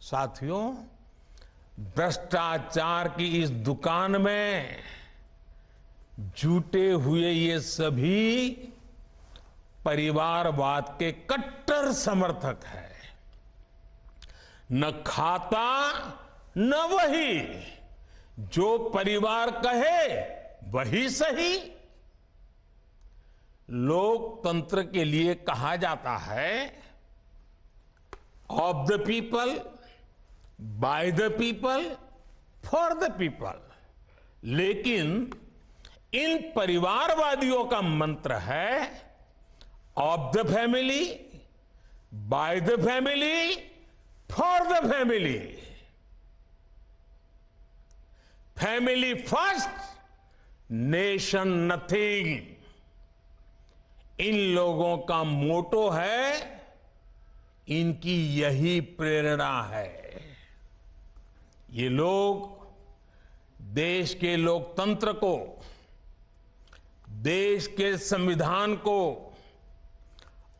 साथियों, भ्रष्टाचार की इस दुकान में जुटे हुए ये सभी परिवारवाद के कट्टर समर्थक हैं। न खाता न वही, जो परिवार कहे वही सही। लोकतंत्र के लिए कहा जाता है of the people, by the people, for the people. लेकिन इन परिवारवादियों का मंत्र है of the family, by the family, for the family. Family first, nation nothing. इन लोगों का मोटो है, इनकी यही प्रेरणा है। ये लोग देश के लोकतंत्र को, देश के संविधान को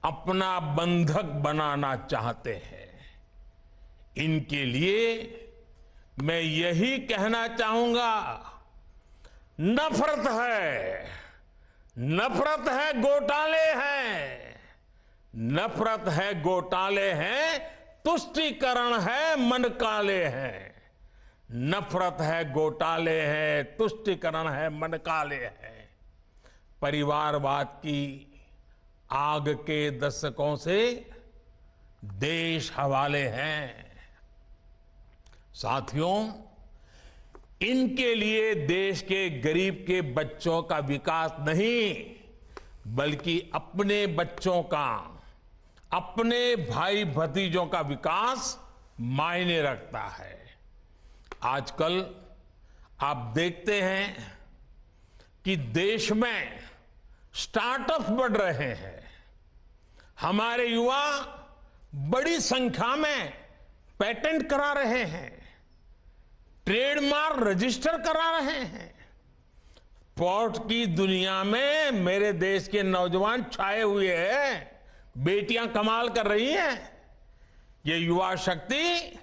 अपना बंधक बनाना चाहते हैं। इनके लिए मैं यही कहना चाहूंगा, नफरत है, नफरत है, घोटाले हैं, नफरत है, घोटाले हैं, तुष्टीकरण है, मन काले हैं। नफरत है, घोटाले हैं, तुष्टीकरण है, मन काले हैं। परिवारवाद की आग के दशकों से देश हवाले हैं। साथियों, इनके लिए देश के गरीब के बच्चों का विकास नहीं, बल्कि अपने बच्चों का, अपने भाई भतीजों का विकास मायने रखता है। आजकल आप देखते हैं कि देश में स्टार्टअप बढ़ रहे हैं। हमारे युवा बड़ी संख्या में पेटेंट करा रहे हैं, ट्रेडमार्क रजिस्टर करा रहे हैं। स्पोर्ट की दुनिया में मेरे देश के नौजवान छाए हुए हैं, बेटियां कमाल कर रही हैं। ये युवा शक्ति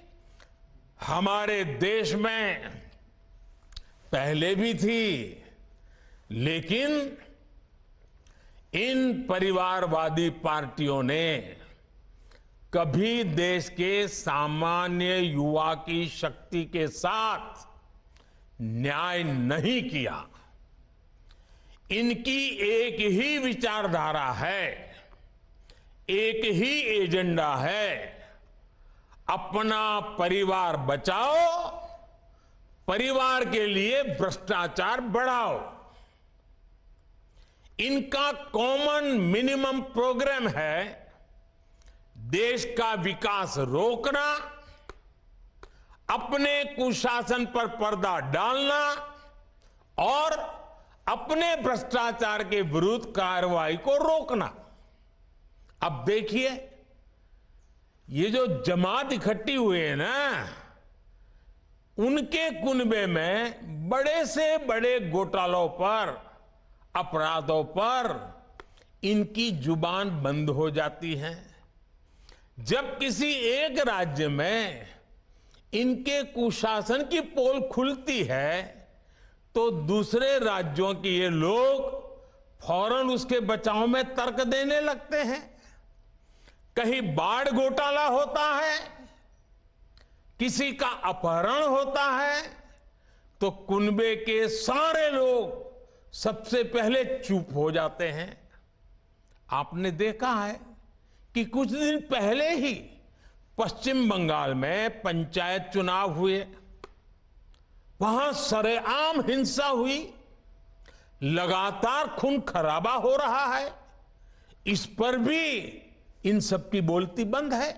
हमारे देश में पहले भी थी, लेकिन इन परिवारवादी पार्टियों ने कभी देश के सामान्य युवा की शक्ति के साथ न्याय नहीं किया। इनकी एक ही विचारधारा है, एक ही एजेंडा है, अपना परिवार बचाओ, परिवार के लिए भ्रष्टाचार बढ़ाओ। इनका कॉमन मिनिमम प्रोग्राम है देश का विकास रोकना, अपने कुशासन पर पर्दा डालना और अपने भ्रष्टाचार के विरुद्ध कार्रवाई को रोकना। अब देखिए, ये जो जमात इकट्ठी हुई है ना, उनके कुनबे में बड़े से बड़े घोटालों पर, अपराधों पर इनकी जुबान बंद हो जाती है। जब किसी एक राज्य में इनके कुशासन की पोल खुलती है, तो दूसरे राज्यों के ये लोग फौरन उसके बचाव में तर्क देने लगते हैं। कहीं बाढ़ घोटाला होता है, किसी का अपहरण होता है, तो कुनबे के सारे लोग सबसे पहले चुप हो जाते हैं। आपने देखा है कि कुछ दिन पहले ही पश्चिम बंगाल में पंचायत चुनाव हुए, वहां सरेआम हिंसा हुई, लगातार खून खराबा हो रहा है। इस पर भी इन सब की बोलती बंद है।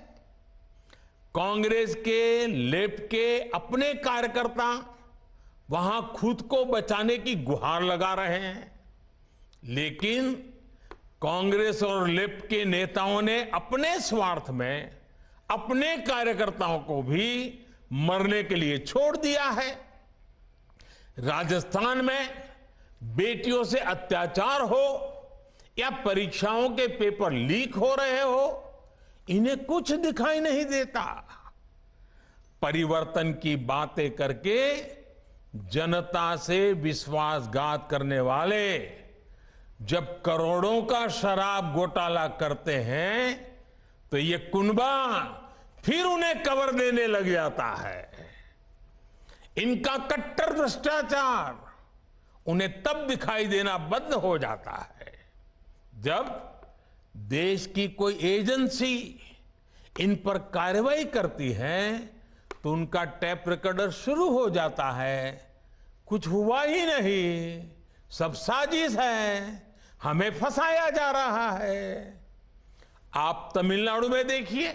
कांग्रेस के, लेफ्ट के अपने कार्यकर्ता वहां खुद को बचाने की गुहार लगा रहे हैं, लेकिन कांग्रेस और लेफ्ट के नेताओं ने अपने स्वार्थ में अपने कार्यकर्ताओं को भी मरने के लिए छोड़ दिया है। राजस्थान में बेटियों से अत्याचार हो या परीक्षाओं के पेपर लीक हो रहे हो, इन्हें कुछ दिखाई नहीं देता। परिवर्तन की बातें करके जनता से विश्वासघात करने वाले जब करोड़ों का शराब घोटाला करते हैं तो ये कुनबा फिर उन्हें कवर देने लग जाता है। इनका कट्टर भ्रष्टाचार उन्हें तब दिखाई देना बंद हो जाता है जब देश की कोई एजेंसी इन पर कार्रवाई करती है तो उनका टैप रिकॉर्डर शुरू हो जाता है, कुछ हुआ ही नहीं, सब साजिश है, हमें फंसाया जा रहा है। आप तमिलनाडु में देखिए,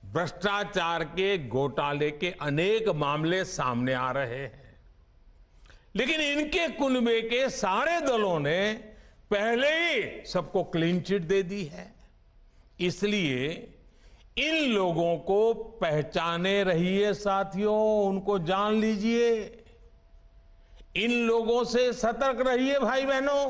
भ्रष्टाचार के घोटाले के अनेक मामले सामने आ रहे हैं, लेकिन इनके कुनबे के सारे दलों ने पहले ही सबको क्लीन चिट दे दी है। इसलिए इन लोगों को पहचाने रहिए साथियों, उनको जान लीजिए, इन लोगों से सतर्क रहिए भाई बहनों।